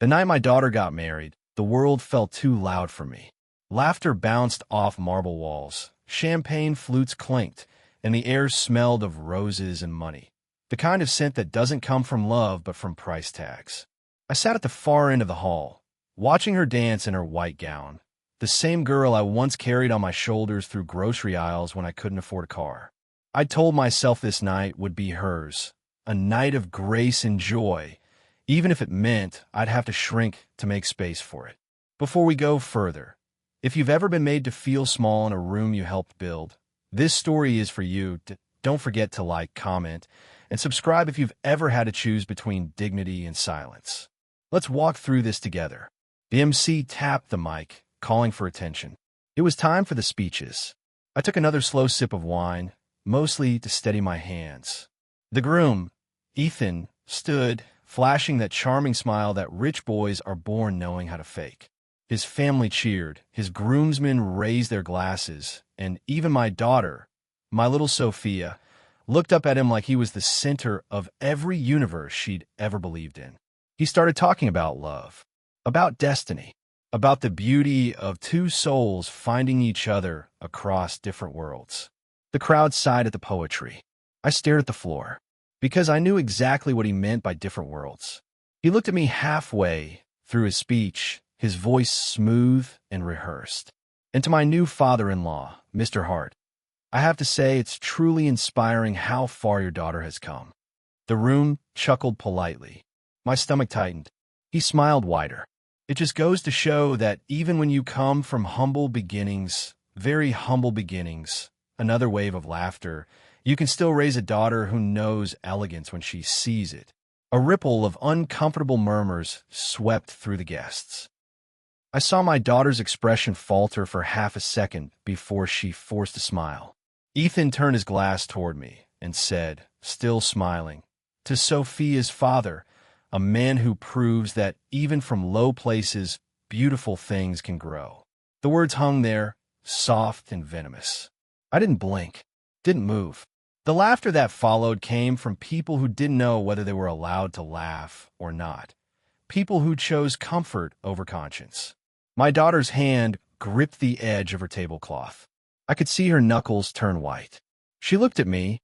The night my daughter got married, the world felt too loud for me. Laughter bounced off marble walls, champagne flutes clinked, and the air smelled of roses and money. The kind of scent that doesn't come from love but from price tags. I sat at the far end of the hall, watching her dance in her white gown, the same girl I once carried on my shoulders through grocery aisles when I couldn't afford a car. I told myself this night would be hers, a night of grace and joy, even if it meant I'd have to shrink to make space for it. Before we go further, if you've ever been made to feel small in a room you helped build, this story is for you. Don't forget to like, comment, and subscribe if you've ever had to choose between dignity and silence. Let's walk through this together. The MC tapped the mic, calling for attention. It was time for the speeches. I took another slow sip of wine, mostly to steady my hands. The groom, Ethan, stood, flashing that charming smile that rich boys are born knowing how to fake. His family cheered, his groomsmen raised their glasses, and even my daughter, my little Sophia, looked up at him like he was the center of every universe she'd ever believed in. He started talking about love, about destiny, about the beauty of two souls finding each other across different worlds. The crowd sighed at the poetry. I stared at the floor, because I knew exactly what he meant by different worlds. He looked at me halfway through his speech, his voice smooth and rehearsed. And to my new father-in-law, Mr. Hart, I have to say it's truly inspiring how far your daughter has come. The room chuckled politely. My stomach tightened. He smiled wider. It just goes to show that even when you come from humble beginnings, very humble beginnings, another wave of laughter, you can still raise a daughter who knows elegance when she sees it. A ripple of uncomfortable murmurs swept through the guests. I saw my daughter's expression falter for half a second before she forced a smile. Ethan turned his glass toward me and said, still smiling, "To Sophia's father, a man who proves that even from low places, beautiful things can grow." The words hung there, soft and venomous. I didn't blink, didn't move. The laughter that followed came from people who didn't know whether they were allowed to laugh or not. People who chose comfort over conscience. My daughter's hand gripped the edge of her tablecloth. I could see her knuckles turn white. She looked at me,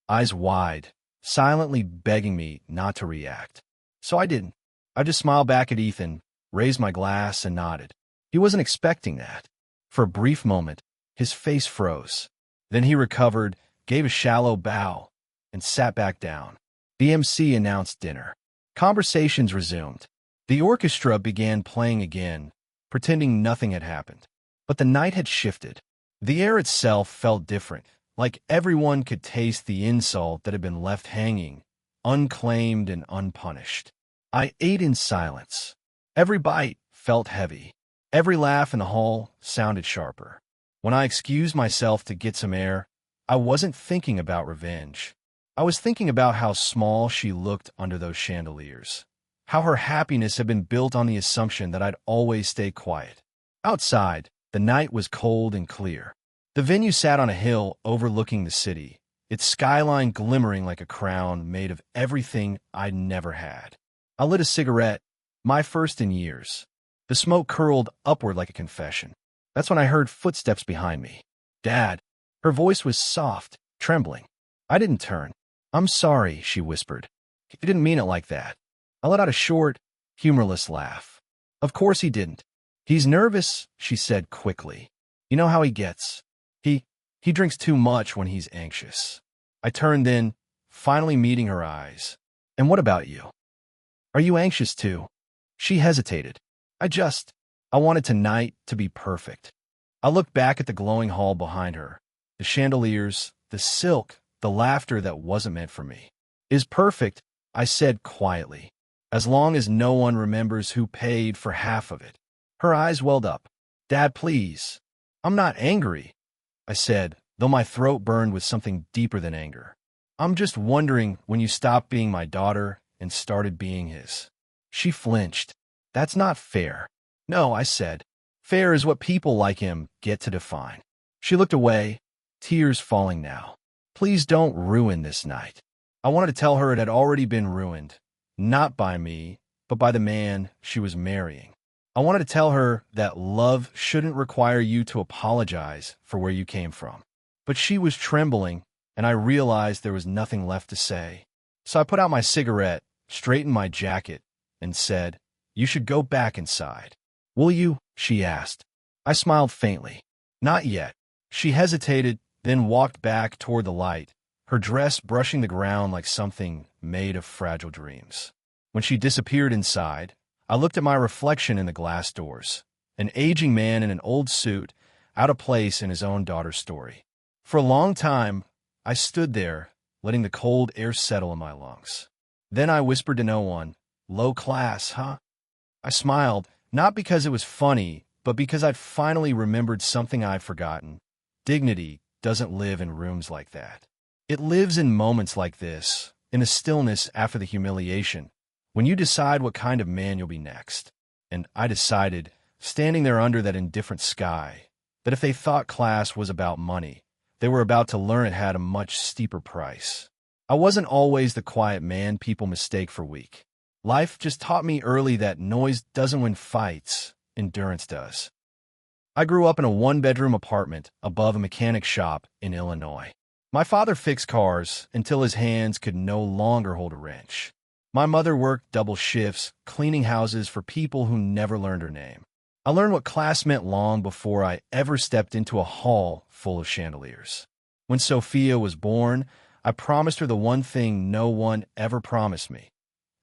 eyes wide, silently begging me not to react. So I didn't. I just smiled back at Ethan, raised my glass, and nodded. He wasn't expecting that. For a brief moment, his face froze. Then he recovered, gave a shallow bow, and sat back down. The MC announced dinner. Conversations resumed. The orchestra began playing again, pretending nothing had happened. But the night had shifted. The air itself felt different, like everyone could taste the insult that had been left hanging, unclaimed and unpunished. I ate in silence. Every bite felt heavy. Every laugh in the hall sounded sharper. When I excused myself to get some air, I wasn't thinking about revenge. I was thinking about how small she looked under those chandeliers, how her happiness had been built on the assumption that I'd always stay quiet. Outside, the night was cold and clear. The venue sat on a hill overlooking the city, its skyline glimmering like a crown made of everything I'd never had. I lit a cigarette, my first in years. The smoke curled upward like a confession. That's when I heard footsteps behind me. "Dad." Her voice was soft, trembling. I didn't turn. "I'm sorry," she whispered. "He didn't mean it like that." I let out a short, humorless laugh. "Of course he didn't. He's nervous," she said quickly. "You know how he gets. He drinks too much when he's anxious." I turned then, finally meeting her eyes. "And what about you? Are you anxious too?" She hesitated. I wanted tonight to be perfect." I looked back at the glowing hall behind her, the chandeliers, the silk, the laughter that wasn't meant for me. "Is perfect," I said quietly, "as long as no one remembers who paid for half of it." Her eyes welled up. "Dad, please." "I'm not angry," I said, though my throat burned with something deeper than anger. "I'm just wondering when you stopped being my daughter and started being his." She flinched. "That's not fair." "No," I said. "Fair is what people like him get to define." She looked away, tears falling now. "Please don't ruin this night." I wanted to tell her it had already been ruined, not by me, but by the man she was marrying. I wanted to tell her that love shouldn't require you to apologize for where you came from. But she was trembling, and I realized there was nothing left to say. So I put out my cigarette, straightened my jacket, and said, "You should go back inside." "Will you?" she asked. I smiled faintly. "Not yet." She hesitated, then walked back toward the light, her dress brushing the ground like something made of fragile dreams. When she disappeared inside, I looked at my reflection in the glass doors, an aging man in an old suit, out of place in his own daughter's story. For a long time, I stood there, letting the cold air settle in my lungs. Then I whispered to no one, "Low class, huh?" I smiled, not because it was funny, but because I'd finally remembered something I'd forgotten. Dignity doesn't live in rooms like that. It lives in moments like this, in the stillness after the humiliation, when you decide what kind of man you'll be next. And I decided, standing there under that indifferent sky, that if they thought class was about money, they were about to learn it had a much steeper price. I wasn't always the quiet man people mistake for weak. Life just taught me early that noise doesn't win fights, endurance does. I grew up in a one-bedroom apartment above a mechanic shop in Illinois. My father fixed cars until his hands could no longer hold a wrench. My mother worked double shifts, cleaning houses for people who never learned her name. I learned what class meant long before I ever stepped into a hall full of chandeliers. When Sophia was born, I promised her the one thing no one ever promised me,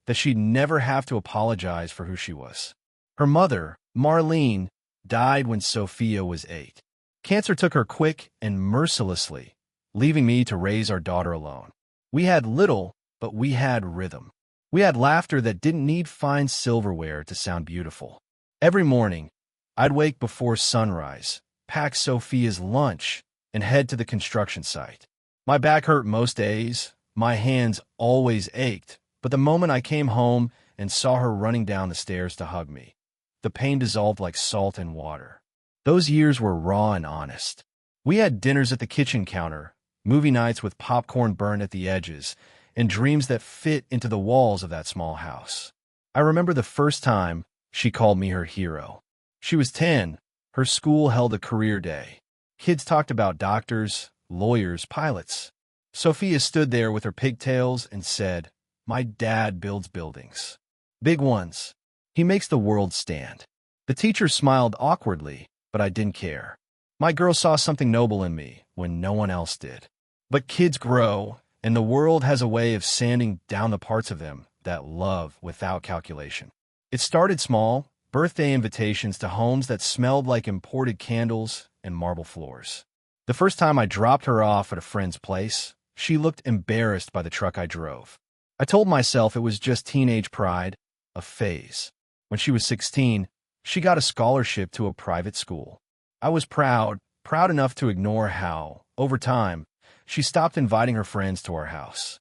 that she'd never have to apologize for who she was. Her mother, Marlene, died when Sophia was 8. Cancer took her quick and mercilessly, leaving me to raise our daughter alone. We had little, but we had rhythm. We had laughter that didn't need fine silverware to sound beautiful. Every morning, I'd wake before sunrise, pack Sophia's lunch, and head to the construction site. My back hurt most days, my hands always ached, but the moment I came home and saw her running down the stairs to hug me, the pain dissolved like salt in water. Those years were raw and honest. We had dinners at the kitchen counter, movie nights with popcorn burned at the edges, and dreams that fit into the walls of that small house. I remember the first time she called me her hero. She was 10. Her school held a career day. Kids talked about doctors, lawyers, pilots. Sophia stood there with her pigtails and said, "My dad builds buildings. Big ones. He makes the world stand." The teacher smiled awkwardly, but I didn't care. My girl saw something noble in me when no one else did. But kids grow, and the world has a way of sanding down the parts of them that love without calculation. It started small, birthday invitations to homes that smelled like imported candles and marble floors. The first time I dropped her off at a friend's place, she looked embarrassed by the truck I drove. I told myself it was just teenage pride, a phase. When she was 16, she got a scholarship to a private school. I was proud enough to ignore how, over time, she stopped inviting her friends to our house.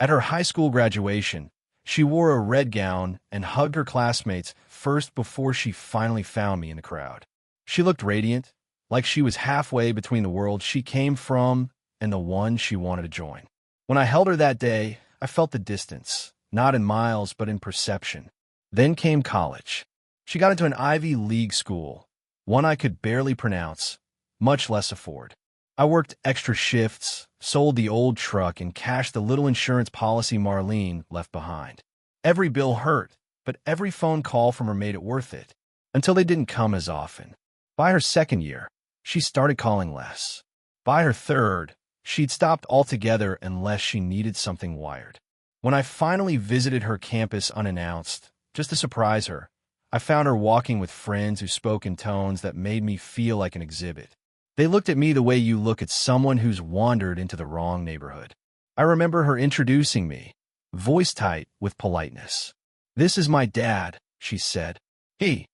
At her high school graduation, she wore a red gown and hugged her classmates first before she finally found me in the crowd. She looked radiant, like she was halfway between the world she came from and the one she wanted to join. When I held her that day, I felt the distance, not in miles but in perception. Then came college. She got into an Ivy League school, one I could barely pronounce, much less afford. I worked extra shifts, sold the old truck, and cashed the little insurance policy Marlene left behind. Every bill hurt, but every phone call from her made it worth it, until they didn't come as often. By her second year, she started calling less. By her third, she'd stopped altogether unless she needed something wired. When I finally visited her campus unannounced, just to surprise her, I found her walking with friends who spoke in tones that made me feel like an exhibit. They looked at me the way you look at someone who's wandered into the wrong neighborhood. I remember her introducing me, voice tight with politeness. "This is my dad," she said. "He,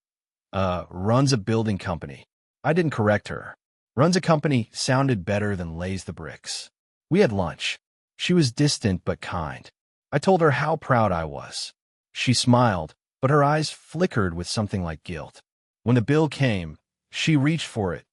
runs a building company." I didn't correct her. "Runs a company" sounded better than "lays the bricks." We had lunch. She was distant but kind. I told her how proud I was. She smiled, but her eyes flickered with something like guilt. When the bill came, she reached for it,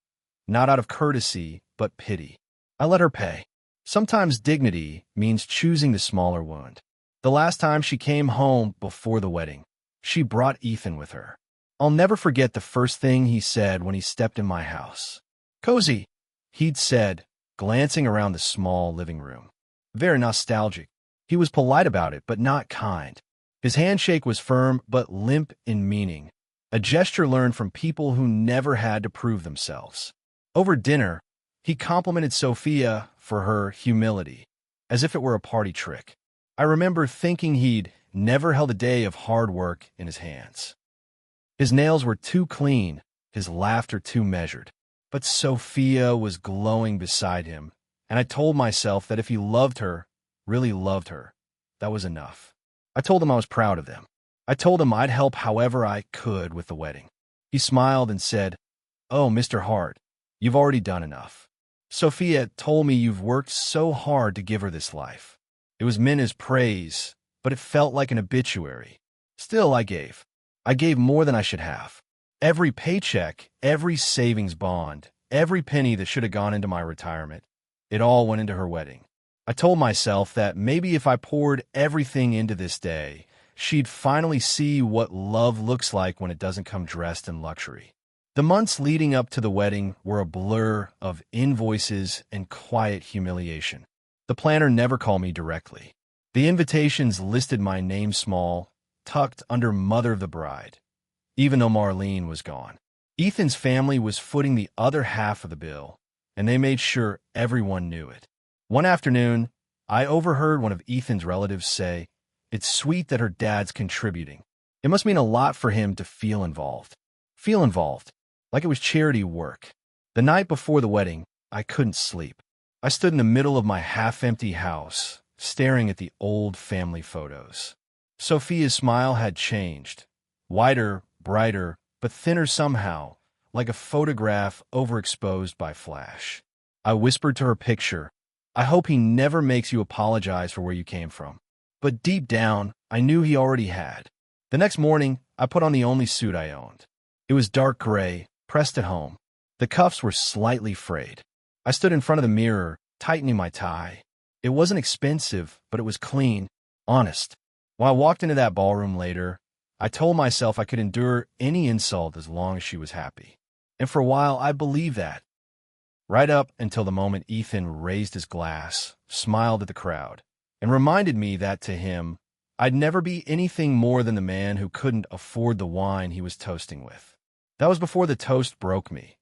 not out of courtesy, but pity. I let her pay. Sometimes dignity means choosing the smaller wound. The last time she came home before the wedding, she brought Ethan with her. I'll never forget the first thing he said when he stepped in my house. "Cozy," he'd said, glancing around the small living room. Very nostalgic. He was polite about it, but not kind. His handshake was firm, but limp in meaning, a gesture learned from people who never had to prove themselves. Over dinner, he complimented Sophia for her humility, as if it were a party trick. I remember thinking he'd never held a day of hard work in his hands. His nails were too clean, his laughter too measured. But Sophia was glowing beside him, and I told myself that if he loved her, really loved her, that was enough. I told him I was proud of them. I told him I'd help however I could with the wedding. He smiled and said, "Oh, Mr. Hart, you've already done enough. Sophia told me you've worked so hard to give her this life." It was meant as praise, but it felt like an obituary. Still, I gave. I gave more than I should have. Every paycheck, every savings bond, every penny that should have gone into my retirement, it all went into her wedding. I told myself that maybe if I poured everything into this day, she'd finally see what love looks like when it doesn't come dressed in luxury. The months leading up to the wedding were a blur of invoices and quiet humiliation. The planner never called me directly. The invitations listed my name small, tucked under Mother of the Bride, even though Marlene was gone. Ethan's family was footing the other half of the bill, and they made sure everyone knew it. One afternoon, I overheard one of Ethan's relatives say, "It's sweet that her dad's contributing. It must mean a lot for him to feel involved." Feel involved, like it was charity work. The night before the wedding, I couldn't sleep. I stood in the middle of my half-empty house, staring at the old family photos. Sophia's smile had changed. Wider, brighter, but thinner somehow, like a photograph overexposed by flash. I whispered to her picture, "I hope he never makes you apologize for where you came from." But deep down, I knew he already had. The next morning, I put on the only suit I owned. It was dark gray, pressed at home. The cuffs were slightly frayed. I stood in front of the mirror, tightening my tie. It wasn't expensive, but it was clean, honest. When I walked into that ballroom later, I told myself I could endure any insult as long as she was happy. And for a while, I believed that. Right up until the moment Ethan raised his glass, smiled at the crowd, and reminded me that to him, I'd never be anything more than the man who couldn't afford the wine he was toasting with. That was before the toast broke me,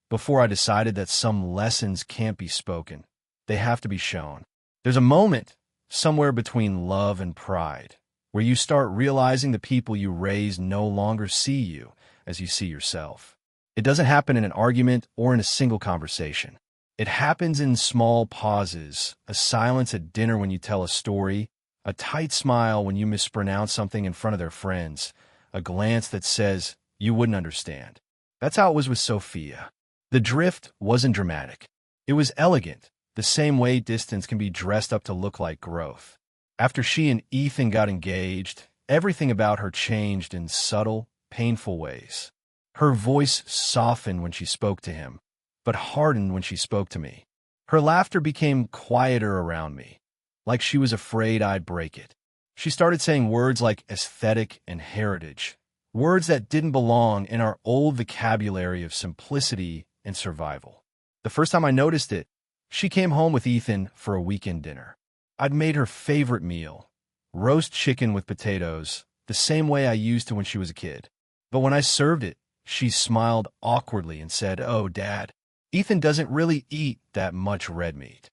before I decided that some lessons can't be spoken. They have to be shown. There's a moment, somewhere between love and pride, where you start realizing the people you raise no longer see you as you see yourself. It doesn't happen in an argument or in a single conversation. It happens in small pauses, a silence at dinner when you tell a story, a tight smile when you mispronounce something in front of their friends, a glance that says, "You wouldn't understand." That's how it was with Sophia. The drift wasn't dramatic. It was elegant, the same way distance can be dressed up to look like growth. After she and Ethan got engaged, everything about her changed in subtle, painful ways. Her voice softened when she spoke to him, but hardened when she spoke to me. Her laughter became quieter around me, like she was afraid I'd break it. She started saying words like aesthetic and heritage, words that didn't belong in our old vocabulary of simplicity and survival. The first time I noticed it, she came home with Ethan for a weekend dinner. I'd made her favorite meal, roast chicken with potatoes, the same way I used to when she was a kid. But when I served it, she smiled awkwardly and said, "Oh, Dad, Ethan doesn't really eat that much red meat."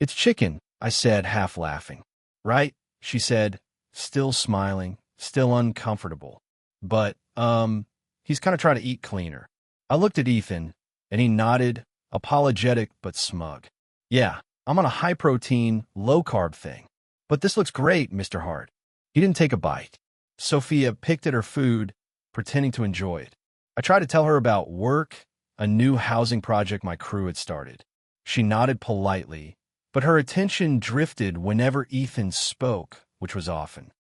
"It's chicken," I said, half laughing. "Right?" she said, still smiling, still uncomfortable. "But, he's kind of trying to eat cleaner." I looked at Ethan, and he nodded, apologetic but smug. "Yeah, I'm on a high-protein, low-carb thing. But this looks great, Mr. Hart." He didn't take a bite. Sophia picked at her food, pretending to enjoy it. I tried to tell her about work, a new housing project my crew had started. She nodded politely, but her attention drifted whenever Ethan spoke, which was often.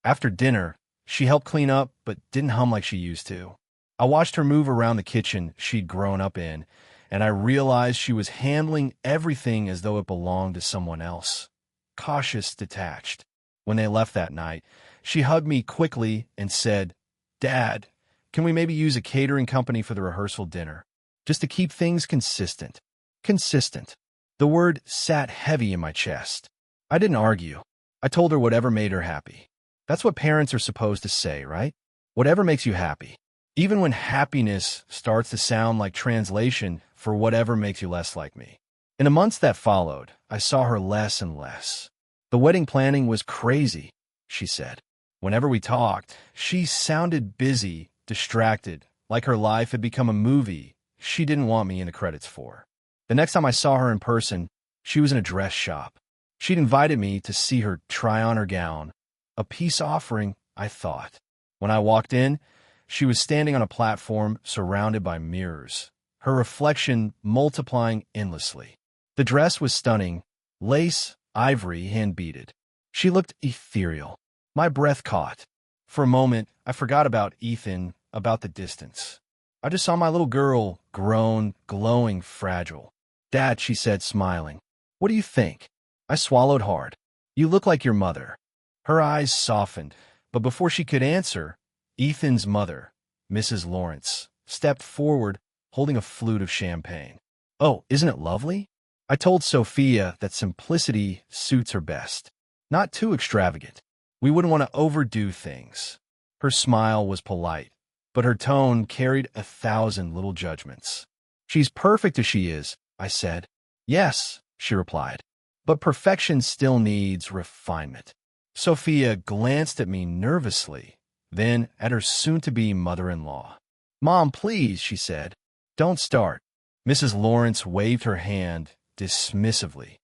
After dinner, she helped clean up, but didn't hum like she used to. I watched her move around the kitchen she'd grown up in, and I realized she was handling everything as though it belonged to someone else. Cautious, detached. When they left that night, she hugged me quickly and said, "Dad, can we maybe use a catering company for the rehearsal dinner? Just to keep things consistent." Consistent. The word sat heavy in my chest. I didn't argue. I told her whatever made her happy. That's what parents are supposed to say, right? Whatever makes you happy. Even when happiness starts to sound like translation for whatever makes you less like me. In the months that followed, I saw her less and less. The wedding planning was crazy, she said. Whenever we talked, she sounded busy, distracted, like her life had become a movie she didn't want me in the credits for. The next time I saw her in person, she was in a dress shop. She'd invited me to see her try on her gown. A peace offering, I thought. When I walked in, she was standing on a platform surrounded by mirrors, her reflection multiplying endlessly. The dress was stunning, lace, ivory, hand-beaded. She looked ethereal. My breath caught. For a moment, I forgot about Ethan, about the distance. I just saw my little girl, grown, glowing, fragile. "Dad," she said, smiling. "What do you think?" I swallowed hard. "You look like your mother." Her eyes softened, but before she could answer, Ethan's mother, Mrs. Lawrence, stepped forward, holding a flute of champagne. "Oh, isn't it lovely?" I told Sophia that simplicity suits her best. Not too extravagant. We wouldn't want to overdo things. Her smile was polite, but her tone carried 1,000 little judgments. "She's perfect as she is," I said. "Yes," she replied, "but perfection still needs refinement." Sophia glanced at me nervously, then at her soon-to-be mother-in-law. "Mom, please," she said. "Don't start." Mrs. Lawrence waved her hand dismissively.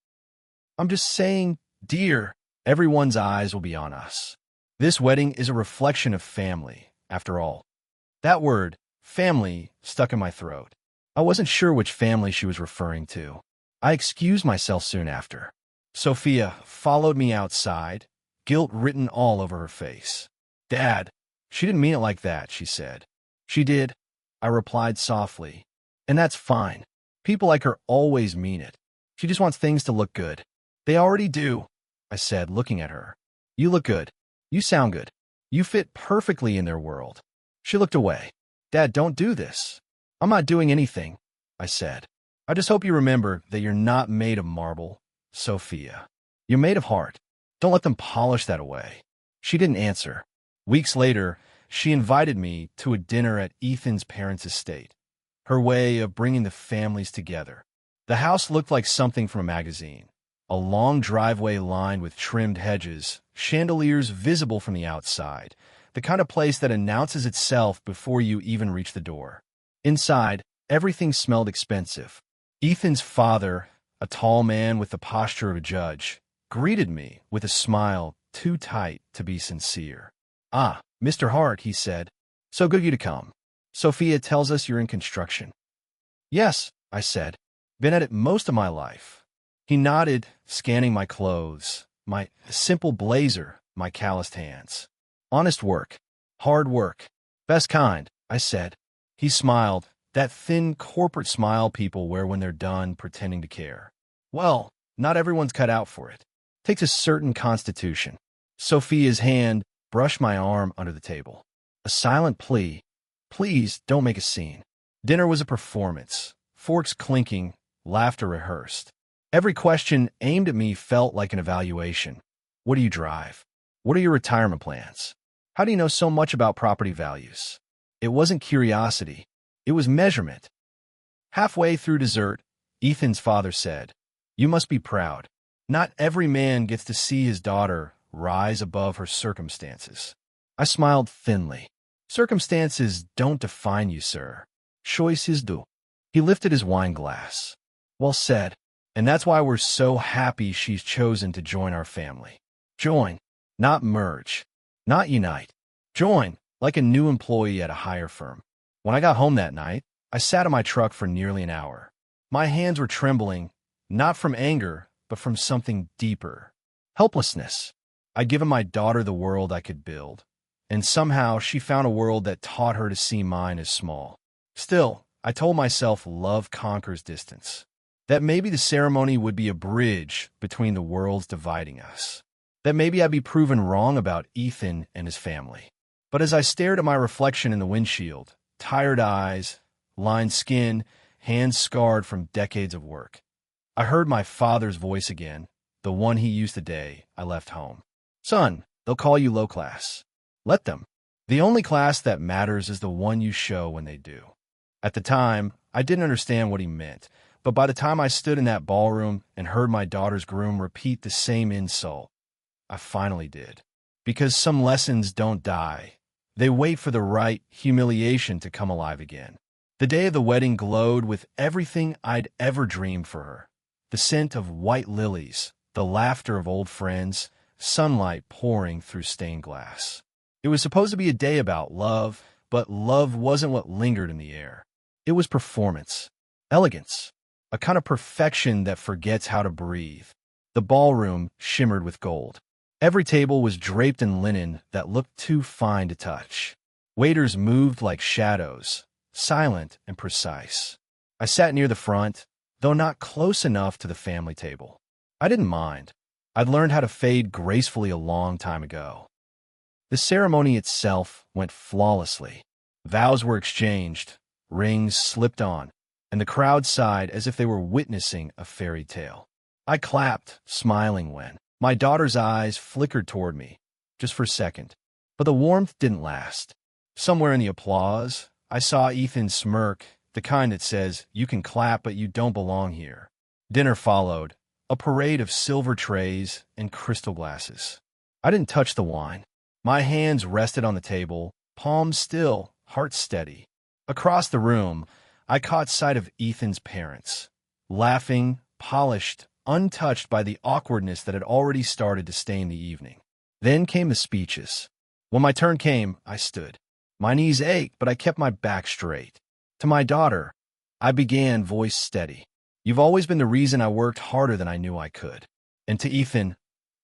"I'm just saying, dear, everyone's eyes will be on us. This wedding is a reflection of family, after all." That word, family, stuck in my throat. I wasn't sure which family she was referring to. I excused myself soon after. Sophia followed me outside, guilt written all over her face. "Dad, she didn't mean it like that," she said. "She did," I replied softly. "And that's fine. People like her always mean it. She just wants things to look good." "They already do," I said, looking at her. "You look good. You sound good. You fit perfectly in their world." She looked away. "Dad, don't do this." "I'm not doing anything," I said. "I just hope you remember that you're not made of marble, Sophia. You're made of heart. Don't let them polish that away." She didn't answer. Weeks later, she invited me to a dinner at Ethan's parents' estate, her way of bringing the families together. The house looked like something from a magazine. A long driveway lined with trimmed hedges, chandeliers visible from the outside, the kind of place that announces itself before you even reach the door. Inside, everything smelled expensive. Ethan's father, a tall man with the posture of a judge, greeted me with a smile too tight to be sincere. "Ah, Mr. Hart," he said. "So good of you to come. Sophia tells us you're in construction." "Yes," I said. "Been at it most of my life." He nodded, scanning my clothes, my simple blazer, my calloused hands. "Honest work. Hard work. Best kind," I said. He smiled, that thin corporate smile people wear when they're done pretending to care. "Well, not everyone's cut out for it. Takes a certain constitution." Sophia's hand brushed my arm under the table. A silent plea. "Please don't make a scene." Dinner was a performance. Forks clinking, laughter rehearsed. Every question aimed at me felt like an evaluation. What do you drive? What are your retirement plans? How do you know so much about property values? It wasn't curiosity. It was measurement. Halfway through dessert, Ethan's father said, "You must be proud. Not every man gets to see his daughter rise above her circumstances." I smiled thinly. "Circumstances don't define you, sir. Choices do." He lifted his wine glass. "Well said. And that's why we're so happy she's chosen to join our family." Join, not merge, not unite. Join, like a new employee at a hire firm. When I got home that night, I sat in my truck for nearly an hour. My hands were trembling, not from anger, but from something deeper. Helplessness. I'd given my daughter the world I could build, and somehow she found a world that taught her to see mine as small. Still, I told myself love conquers distance. That maybe the ceremony would be a bridge between the worlds dividing us. that maybe I'd be proven wrong about Ethan and his family. But as I stared at my reflection in the windshield, tired eyes, lined skin, hands scarred from decades of work, I heard my father's voice again, the one he used the day I left home. Son, they'll call you low class. Let them. The only class that matters is the one you show when they do. At the time, I didn't understand what he meant, but by the time I stood in that ballroom and heard my daughter's groom repeat the same insult, I finally did. Because some lessons don't die. They wait for the right humiliation to come alive again. The day of the wedding glowed with everything I'd ever dreamed for her. The scent of white lilies, the laughter of old friends, sunlight pouring through stained glass. It was supposed to be a day about love, but love wasn't what lingered in the air. It was performance, elegance, a kind of perfection that forgets how to breathe. The ballroom shimmered with gold. Every table was draped in linen that looked too fine to touch. Waiters moved like shadows, silent and precise. I sat near the front, though not close enough to the family table. I didn't mind. I'd learned how to fade gracefully a long time ago. The ceremony itself went flawlessly. Vows were exchanged, rings slipped on, and the crowd sighed as if they were witnessing a fairy tale. I clapped, smiling when my daughter's eyes flickered toward me, just for a second. But the warmth didn't last. Somewhere in the applause, I saw Ethan smirk, the kind that says, "You can clap, but you don't belong here." Dinner followed, a parade of silver trays and crystal glasses. I didn't touch the wine. My hands rested on the table, palms still, heart steady. Across the room, I caught sight of Ethan's parents, laughing, polished, untouched by the awkwardness that had already started to stain the evening. Then came the speeches. When my turn came, I stood. My knees ached, but I kept my back straight. To my daughter, I began, voice steady. "You've always been the reason I worked harder than I knew I could." And to Ethan,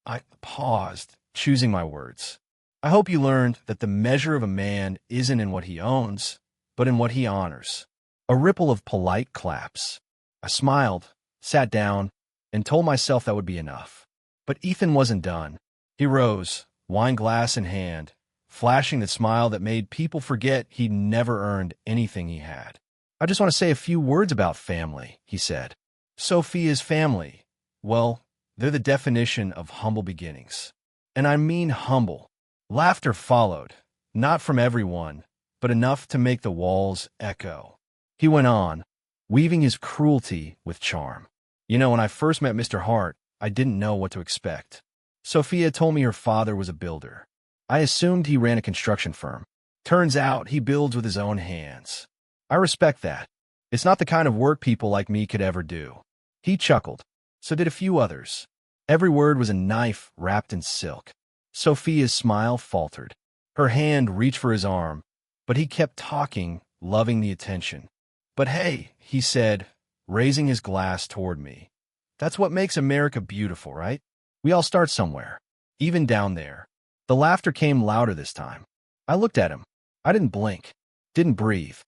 I paused, choosing my words. "I hope you learned that the measure of a man isn't in what he owns, but in what he honors." A ripple of polite claps. I smiled, sat down, and told myself that would be enough. But Ethan wasn't done. He rose, wine glass in hand, flashing the smile that made people forget he'd never earned anything he had. "I just want to say a few words about family," he said. "Sophia's family, well, they're the definition of humble beginnings. And I mean humble." Laughter followed, not from everyone, but enough to make the walls echo. He went on, weaving his cruelty with charm. "You know, when I first met Mr. Hart, I didn't know what to expect. Sophia told me her father was a builder. I assumed he ran a construction firm. Turns out he builds with his own hands. I respect that. It's not the kind of work people like me could ever do." He chuckled. So did a few others. Every word was a knife wrapped in silk. Sophia's smile faltered. Her hand reached for his arm, but he kept talking, loving the attention. "But hey," he said, raising his glass toward me. "That's what makes America beautiful, right? We all start somewhere, even down there." The laughter came louder this time. I looked at him. I didn't blink, didn't breathe.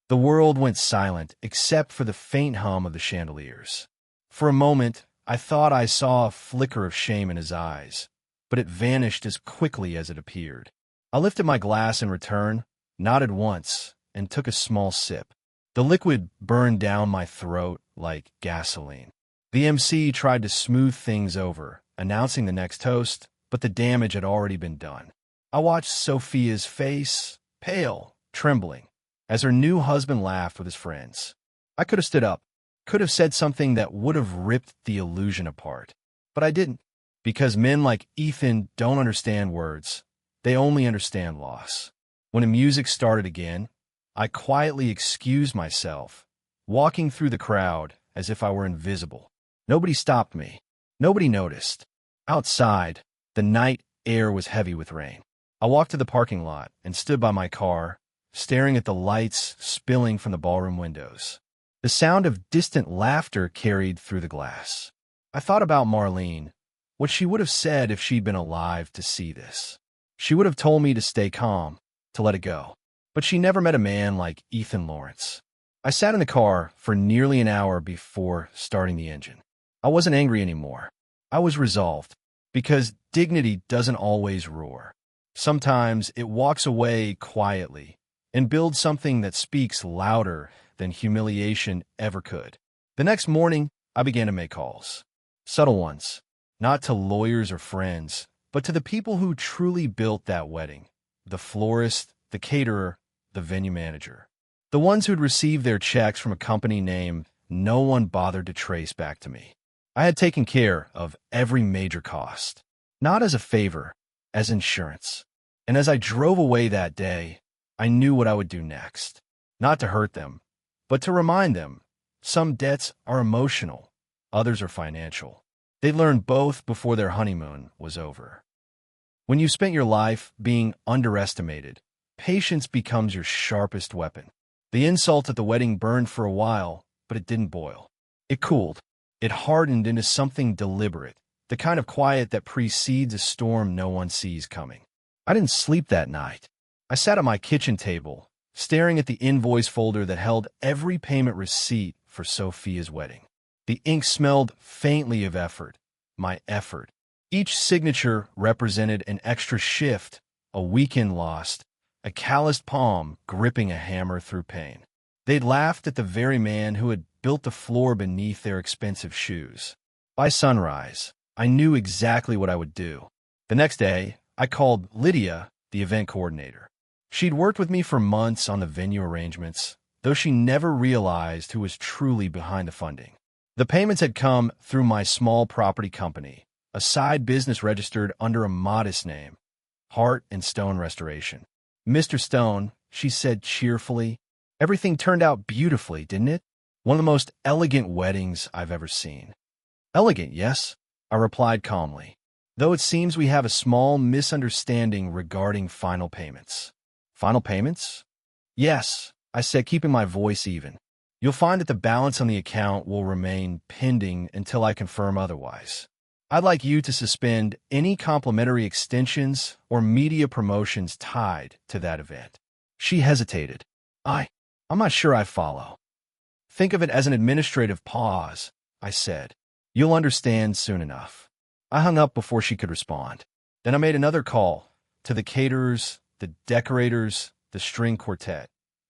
The world went silent except for the faint hum of the chandeliers. For a moment, I thought I saw a flicker of shame in his eyes, but it vanished as quickly as it appeared. I lifted my glass in return, nodded once, and took a small sip. The liquid burned down my throat like gasoline. The MC tried to smooth things over, announcing the next toast, but the damage had already been done. I watched Sophia's face, pale, trembling, as her new husband laughed with his friends. I could have stood up, could have said something that would have ripped the illusion apart. But I didn't, because men like Ethan don't understand words. They only understand loss. When the music started again, I quietly excused myself, walking through the crowd as if I were invisible. Nobody stopped me. Nobody noticed. Outside, the night air was heavy with rain. I walked to the parking lot and stood by my car, staring at the lights spilling from the ballroom windows. The sound of distant laughter carried through the glass. I thought about Marlene, what she would have said if she'd been alive to see this. She would have told me to stay calm, to let it go. But she never met a man like Ethan Lawrence. I sat in the car for nearly an hour before starting the engine. I wasn't angry anymore. I was resolved, because dignity doesn't always roar. Sometimes it walks away quietly and builds something that speaks louder than humiliation ever could. The next morning, I began to make calls. Subtle ones, not to lawyers or friends, but to the people who truly built that wedding. The florist, the caterer, the venue manager. The ones who'd received their checks from a company name no one bothered to trace back to me. I had taken care of every major cost, not as a favor, as insurance. And as I drove away that day, I knew what I would do next. Not to hurt them, but to remind them, some debts are emotional, others are financial. They learned both before their honeymoon was over. When you've spent your life being underestimated, patience becomes your sharpest weapon. The insult at the wedding burned for a while, but it didn't boil. It cooled. It hardened into something deliberate, the kind of quiet that precedes a storm no one sees coming. I didn't sleep that night. I sat at my kitchen table, staring at the invoice folder that held every payment receipt for Sophia's wedding. The ink smelled faintly of effort, my effort. Each signature represented an extra shift, a weekend lost, a calloused palm gripping a hammer through pain. They'd laughed at the very man who had built the floor beneath their expensive shoes. By sunrise, I knew exactly what I would do. The next day, I called Lydia, the event coordinator. She'd worked with me for months on the venue arrangements, though she never realized who was truly behind the funding. The payments had come through my small property company, a side business registered under a modest name, Heart and Stone Restoration. Mr. Stone, she said cheerfully, everything turned out beautifully, didn't it? One of the most elegant weddings I've ever seen. Elegant, yes, I replied calmly, though it seems we have a small misunderstanding regarding final payments. Final payments? Yes, I said, keeping my voice even. You'll find that the balance on the account will remain pending until I confirm otherwise. I'd like you to suspend any complimentary extensions or media promotions tied to that event. She hesitated. I'm not sure I follow. Think of it as an administrative pause, I said. You'll understand soon enough. I hung up before she could respond. Then I made another call to the caterers, the decorators, the string quartet,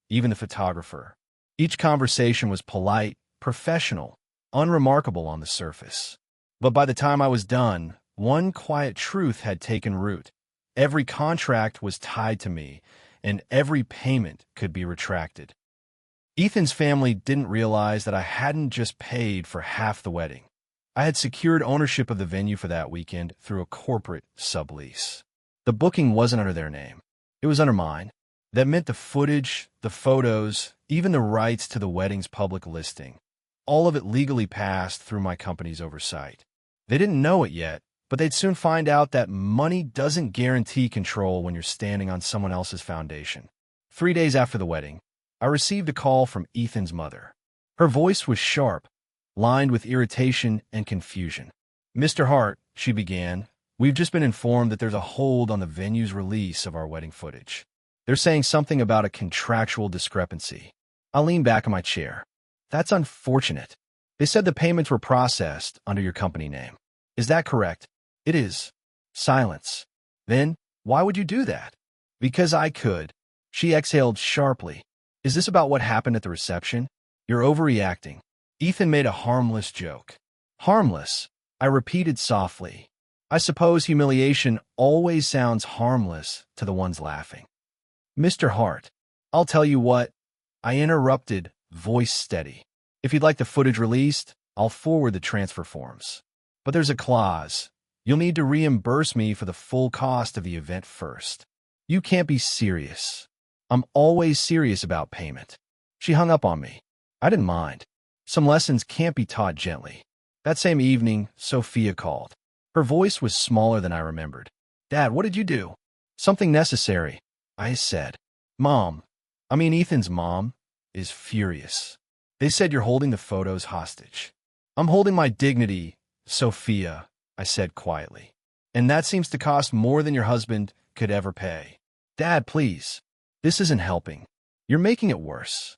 even the photographer. Each conversation was polite, professional, unremarkable on the surface. But by the time I was done, one quiet truth had taken root. Every contract was tied to me, and every payment could be retracted. Ethan's family didn't realize that I hadn't just paid for half the wedding. I had secured ownership of the venue for that weekend through a corporate sublease. The booking wasn't under their name. It was under mine. That meant the footage, the photos, even the rights to the wedding's public listing. All of it legally passed through my company's oversight. They didn't know it yet, but they'd soon find out that money doesn't guarantee control when you're standing on someone else's foundation. 3 days after the wedding, I received a call from Ethan's mother. Her voice was sharp, lined with irritation and confusion. Mr. Hart, she began, we've just been informed that there's a hold on the venue's release of our wedding footage. They're saying something about a contractual discrepancy. I leaned back in my chair. That's unfortunate. They said the payments were processed under your company name. Is that correct? It is. Silence. Then, why would you do that? Because I could. She exhaled sharply. Is this about what happened at the reception? You're overreacting. Ethan made a harmless joke. Harmless, I repeated softly. I suppose humiliation always sounds harmless to the ones laughing. Mr. Hart, I'll tell you what, I interrupted, voice steady. If you'd like the footage released, I'll forward the transfer forms. But there's a clause. You'll need to reimburse me for the full cost of the event first. You can't be serious. I'm always serious about payment. She hung up on me. I didn't mind. Some lessons can't be taught gently. That same evening, Sophia called. Her voice was smaller than I remembered. Dad, what did you do? Something necessary, I said. Ethan's mom, is furious. They said you're holding the photos hostage. I'm holding my dignity, Sophia, I said quietly. And that seems to cost more than your husband could ever pay. Dad, please. This isn't helping. You're making it worse.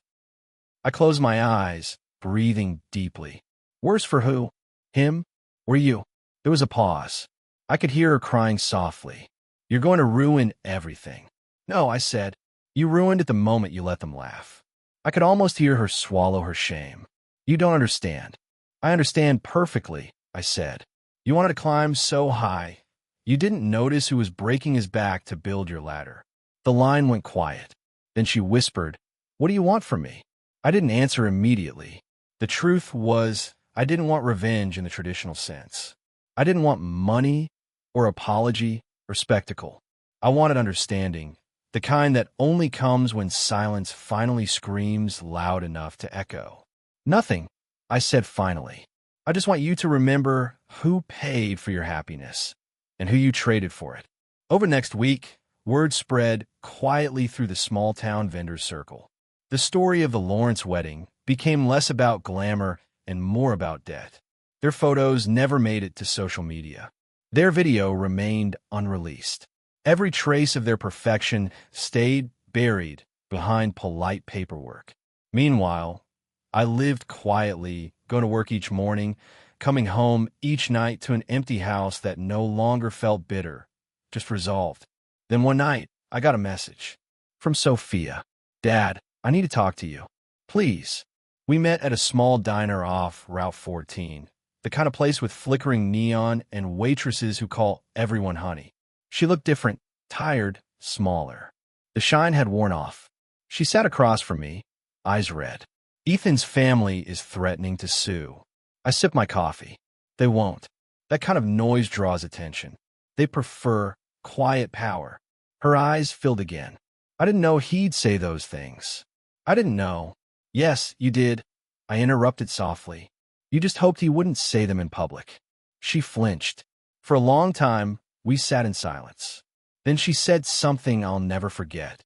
I closed my eyes, breathing deeply. Worse for who? Him or you? There was a pause. I could hear her crying softly. You're going to ruin everything. No, I said. You ruined it the moment you let them laugh. I could almost hear her swallow her shame. You don't understand. I understand perfectly, I said. You wanted to climb so high. You didn't notice who was breaking his back to build your ladder. The line went quiet. Then she whispered, "What do you want from me?" I didn't answer immediately. The truth was, I didn't want revenge in the traditional sense. I didn't want money or apology or spectacle. I wanted understanding, the kind that only comes when silence finally screams loud enough to echo. Nothing, I said finally. I just want you to remember who paid for your happiness and who you traded for it. Over next week, word spread quietly through the small-town vendor circle. The story of the Lawrence wedding became less about glamour and more about debt. Their photos never made it to social media. Their video remained unreleased. Every trace of their perfection stayed buried behind polite paperwork. Meanwhile, I lived quietly, going to work each morning, coming home each night to an empty house that no longer felt bitter, just resolved. Then one night, I got a message from Sophia. "Dad, I need to talk to you. Please." We met at a small diner off Route 14, the kind of place with flickering neon and waitresses who call everyone honey. She looked different, tired, smaller. The shine had worn off. She sat across from me, eyes red. "Ethan's family is threatening to sue." I sipped my coffee. "They won't. That kind of noise draws attention. They prefer quiet power." Her eyes filled again. "I didn't know he'd say those things." "I didn't know." "Yes, you did," I interrupted softly. "You just hoped he wouldn't say them in public." She flinched. For a long time, we sat in silence. Then she said something I'll never forget.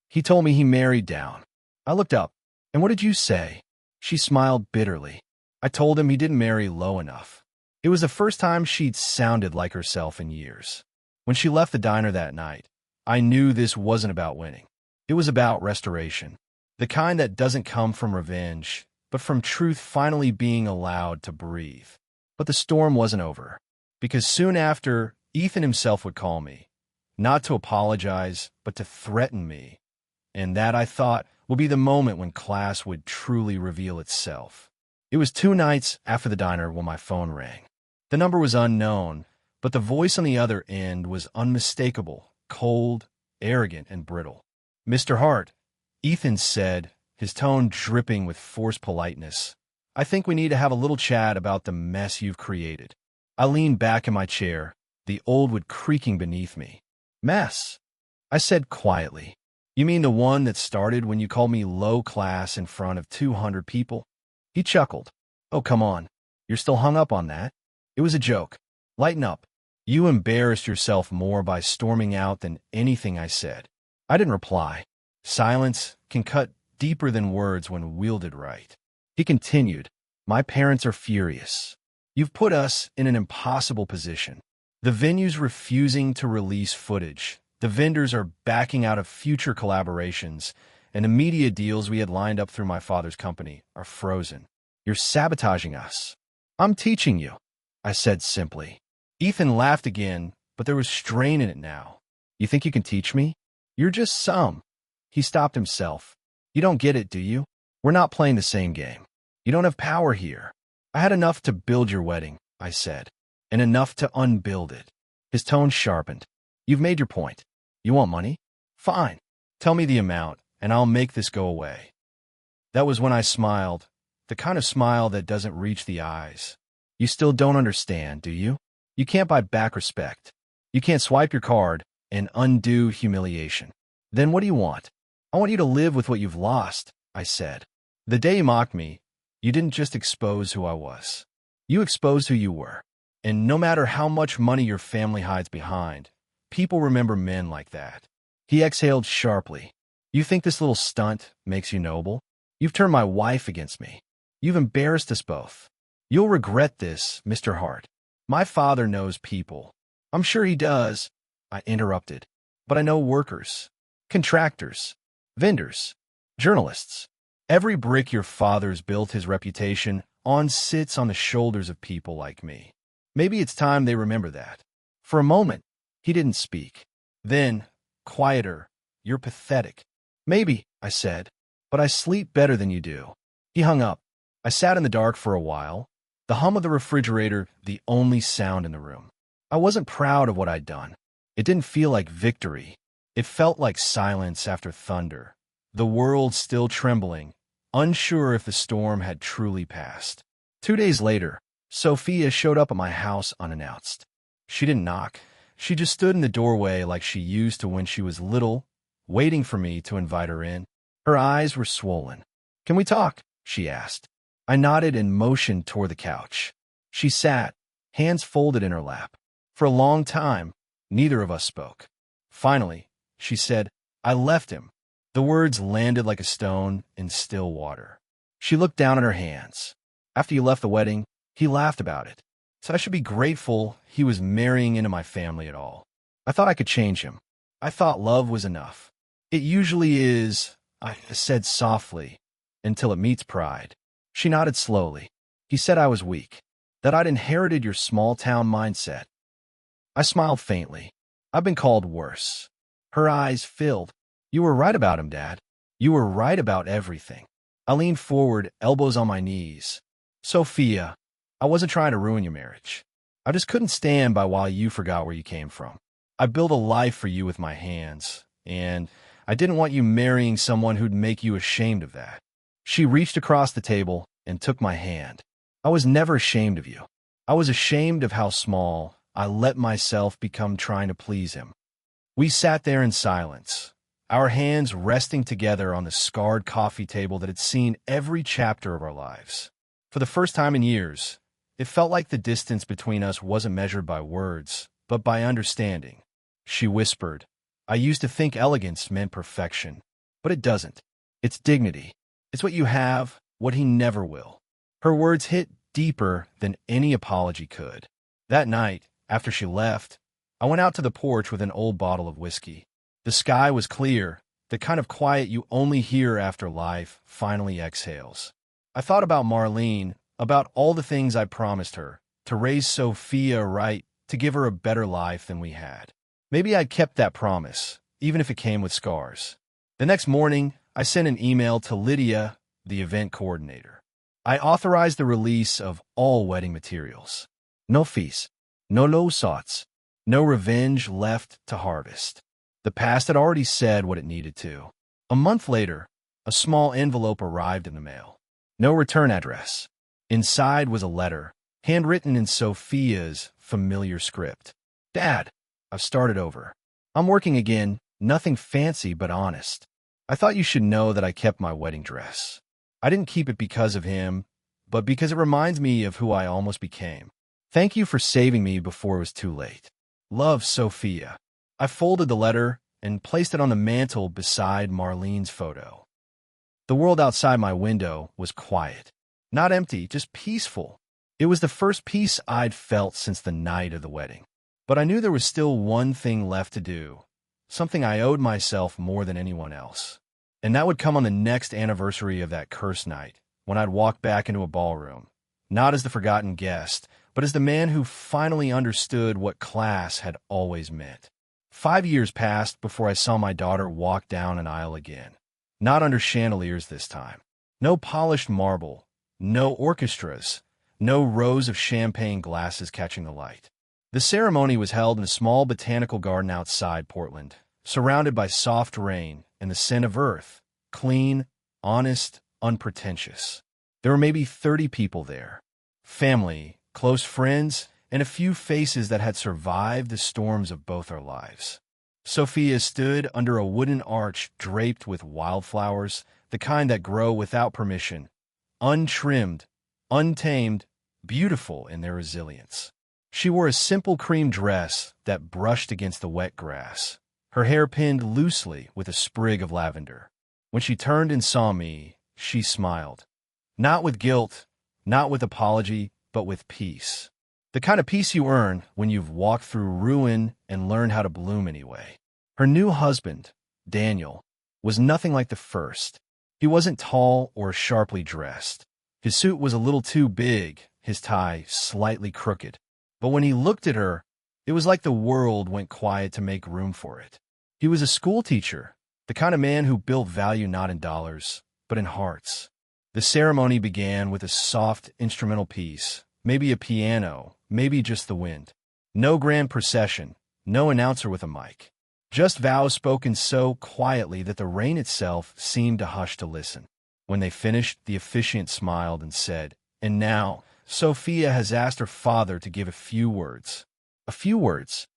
"He told me he married down." I looked up. "And what did you say?" She smiled bitterly. "I told him he didn't marry low enough." It was the first time she'd sounded like herself in years. When she left the diner that night, I knew this wasn't about winning. It was about restoration. The kind that doesn't come from revenge, but from truth finally being allowed to breathe. But the storm wasn't over, because soon after, Ethan himself would call me, not to apologize, but to threaten me. And that, I thought, would be the moment when class would truly reveal itself. It was 2 nights after the diner when my phone rang. The number was unknown, but the voice on the other end was unmistakable, cold, arrogant, and brittle. "Mr. Hart," Ethan said, his tone dripping with forced politeness. "I think we need to have a little chat about the mess you've created." I leaned back in my chair, the old wood creaking beneath me. "Mess?" I said quietly. "You mean the one that started when you called me low class in front of 200 people? He chuckled. "Oh, come on. You're still hung up on that? It was a joke. Lighten up. You embarrassed yourself more by storming out than anything I said." I didn't reply. Silence can cut deeper than words when wielded right. He continued, "My parents are furious. You've put us in an impossible position. The venue's refusing to release footage. The vendors are backing out of future collaborations, and the media deals we had lined up through my father's company are frozen. You're sabotaging us." "I'm teaching you," I said simply. Ethan laughed again, but there was strain in it now. "You think you can teach me? You're just some." He stopped himself. "You don't get it, do you? We're not playing the same game. You don't have power here. I had enough to build your wedding," I said, "and enough to unbuild it." His tone sharpened. "You've made your point. You want money? Fine. Tell me the amount, and I'll make this go away." That was when I smiled, the kind of smile that doesn't reach the eyes. "You still don't understand, do you? You can't buy back respect. You can't swipe your card and undo humiliation. Then what do you want?" "I want you to live with what you've lost," I said. "The day you mocked me, you didn't just expose who I was. You exposed who you were. And no matter how much money your family hides behind, people remember men like that." He exhaled sharply. "You think this little stunt makes you noble? You've turned my wife against me. You've embarrassed us both. You'll regret this, Mr. Hart. My father knows people." "I'm sure he does," I interrupted. "But I know workers, contractors, vendors, journalists. Every brick your father's built his reputation on sits on the shoulders of people like me. Maybe it's time they remember that." For a moment, he didn't speak. Then, quieter, "You're pathetic." "Maybe," I said, "but I sleep better than you do." He hung up. I sat in the dark for a while, the hum of the refrigerator the only sound in the room. I wasn't proud of what I'd done. It didn't feel like victory. It felt like silence after thunder, the world still trembling, unsure if the storm had truly passed. 2 days later, Sophia showed up at my house unannounced. She didn't knock. She just stood in the doorway like she used to when she was little, waiting for me to invite her in. Her eyes were swollen. "Can we talk?" she asked. I nodded and motioned toward the couch. She sat, hands folded in her lap. For a long time, neither of us spoke. Finally, she said, "I left him." The words landed like a stone in still water. She looked down at her hands. "After you left the wedding, he laughed about it. So I should be grateful he was marrying into my family at all. I thought I could change him. I thought love was enough." "It usually is," I said softly, "until it meets pride." She nodded slowly. "He said I was weak, that I'd inherited your small-town mindset." I smiled faintly. "I've been called worse." Her eyes filled. "You were right about him, Dad. You were right about everything." I leaned forward, elbows on my knees. "Sophia, I wasn't trying to ruin your marriage. I just couldn't stand by while you forgot where you came from. I built a life for you with my hands, and I didn't want you marrying someone who'd make you ashamed of that." She reached across the table and took my hand. "I was never ashamed of you. I was ashamed of how small I let myself become trying to please him." We sat there in silence, our hands resting together on the scarred coffee table that had seen every chapter of our lives. For the first time in years, it felt like the distance between us wasn't measured by words, but by understanding. She whispered, "I used to think elegance meant perfection, but it doesn't. It's dignity. It's what you have, what he never will." Her words hit deeper than any apology could. That night, after she left, I went out to the porch with an old bottle of whiskey. The sky was clear, the kind of quiet you only hear after life finally exhales. I thought about Marlene, about all the things I promised her, to raise Sophia right, to give her a better life than we had. Maybe I'd kept that promise, even if it came with scars. The next morning, I sent an email to Lydia, the event coordinator. I authorized the release of all wedding materials. No fees, no lawsuits, no revenge left to harvest. The past had already said what it needed to. A month later, a small envelope arrived in the mail. No return address. Inside was a letter, handwritten in Sophia's familiar script. "Dad, I've started over. I'm working again, nothing fancy but honest. I thought you should know that I kept my wedding dress. I didn't keep it because of him, but because it reminds me of who I almost became. Thank you for saving me before it was too late. Love, Sophia." I folded the letter and placed it on the mantel beside Marlene's photo. The world outside my window was quiet. Not empty, just peaceful. It was the first peace I'd felt since the night of the wedding. But I knew there was still one thing left to do, something I owed myself more than anyone else. And that would come on the next anniversary of that cursed night, when I'd walk back into a ballroom, not as the forgotten guest, but as the man who finally understood what class had always meant. 5 years passed before I saw my daughter walk down an aisle again. Not under chandeliers this time. No polished marble, no orchestras, no rows of champagne glasses catching the light. The ceremony was held in a small botanical garden outside Portland, surrounded by soft rain and the scent of earth, clean, honest, unpretentious. There were maybe 30 people there. Family, close friends, and a few faces that had survived the storms of both our lives. Sophia stood under a wooden arch draped with wildflowers, the kind that grow without permission, untrimmed, untamed, beautiful in their resilience. She wore a simple cream dress that brushed against the wet grass, her hair pinned loosely with a sprig of lavender. When she turned and saw me, she smiled. Not with guilt, not with apology, but with peace. The kind of peace you earn when you've walked through ruin and learned how to bloom anyway. Her new husband, Daniel, was nothing like the first. He wasn't tall or sharply dressed. His suit was a little too big, his tie slightly crooked. But when he looked at her, It was like the world went quiet to make room for it. He was a school teacher, the kind of man who built value not in dollars, but in hearts. The ceremony began with a soft instrumental piece, maybe a piano, maybe just the wind. No grand procession, no announcer with a mic. Just vows spoken so quietly that the rain itself seemed to hush to listen. When they finished, the officiant smiled and said, "And now, Sophia has asked her father to give a few words." A few words.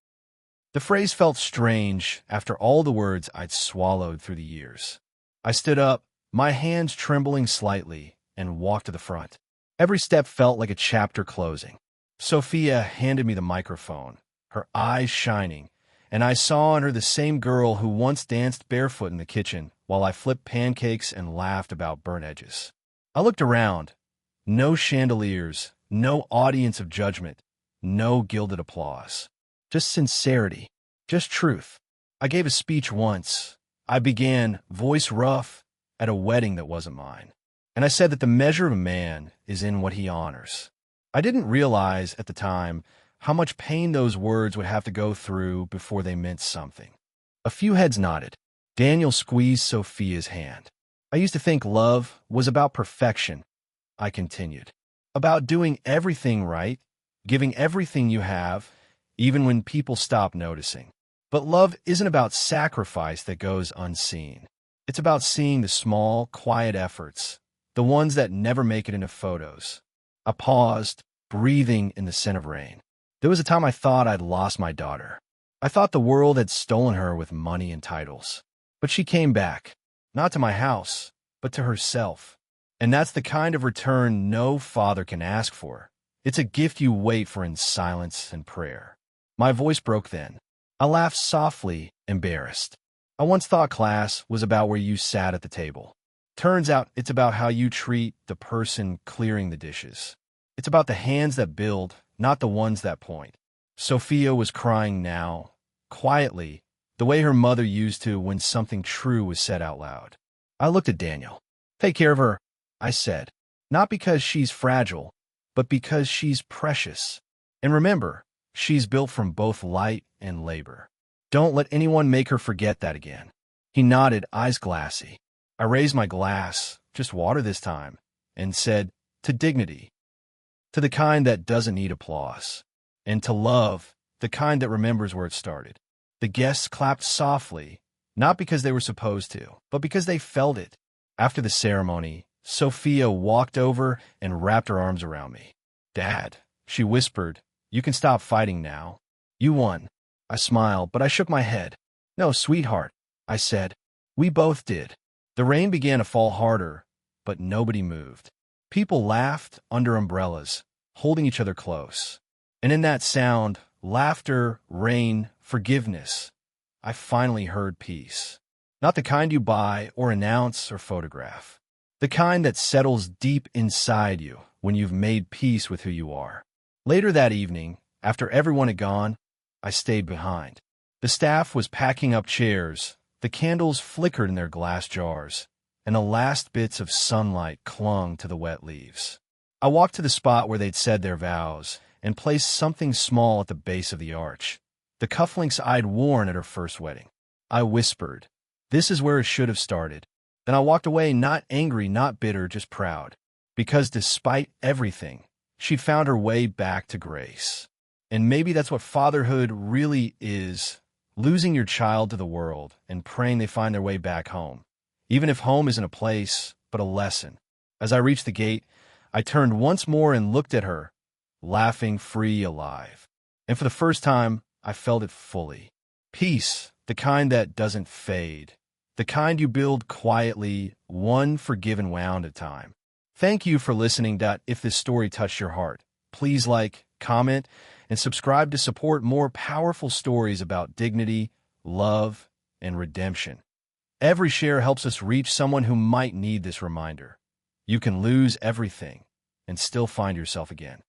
The phrase felt strange after all the words I'd swallowed through the years. I stood up, my hands trembling slightly, and walked to the front. Every step felt like a chapter closing. Sophia handed me the microphone, her eyes shining, and I saw in her the same girl who once danced barefoot in the kitchen while I flipped pancakes and laughed about burnt edges. I looked around. No chandeliers, no audience of judgment, no gilded applause. Just sincerity, just truth. I gave a speech once. I began, voice rough, at a wedding that wasn't mine. And I said that the measure of a man is in what he honors. I didn't realize at the time how much pain those words would have to go through before they meant something. A few heads nodded. Daniel squeezed Sophia's hand. "I used to think love was about perfection," I continued. "About doing everything right, giving everything you have, even when people stop noticing. But love isn't about sacrifice that goes unseen. It's about seeing the small, quiet efforts, the ones that never make it into photos." I paused, breathing in the scent of rain. There was a time I thought I'd lost my daughter. I thought the world had stolen her with money and titles. But she came back, not to my house, but to herself. And that's the kind of return no father can ask for. It's a gift you wait for in silence and prayer. My voice broke then. I laughed softly, embarrassed. I once thought class was about where you sat at the table. Turns out it's about how you treat the person clearing the dishes. It's about the hands that build, not the ones that point. Sophia was crying now, quietly, the way her mother used to when something true was said out loud. I looked at Daniel. "Take care of her," I said. "Not because she's fragile, but because she's precious. And remember, she's built from both light and labor. Don't let anyone make her forget that again." He nodded, eyes glassy. I raised my glass, just water this time, and said, "To dignity. To the kind that doesn't need applause. And to love, the kind that remembers where it started." The guests clapped softly, not because they were supposed to, but because they felt it. After the ceremony, Sophia walked over and wrapped her arms around me. "Dad," she whispered, "you can stop fighting now. You won." I smiled, but I shook my head. "No, sweetheart," I said. "We both did." The rain began to fall harder, but nobody moved. People laughed under umbrellas, holding each other close. And in that sound, laughter, rain, forgiveness, I finally heard peace. Not the kind you buy or announce or photograph. The kind that settles deep inside you when you've made peace with who you are. Later that evening, after everyone had gone, I stayed behind. The staff was packing up chairs, the candles flickered in their glass jars, and the last bits of sunlight clung to the wet leaves. I walked to the spot where they'd said their vows and placed something small at the base of the arch, the cufflinks I'd worn at her first wedding. I whispered, "This is where it should have started." Then I walked away, not angry, not bitter, just proud, because despite everything, she'd found her way back to grace. And maybe that's what fatherhood really is, losing your child to the world and praying they find their way back home, even if home isn't a place, but a lesson. As I reached the gate, I turned once more and looked at her, laughing, free, alive. And for the first time, I felt it fully. Peace, the kind that doesn't fade, the kind you build quietly, one forgiven wound at a time. Thank you for listening. If this story touched your heart, please like, comment, and subscribe to support more powerful stories about dignity, love, and redemption. Every share helps us reach someone who might need this reminder. You can lose everything and still find yourself again.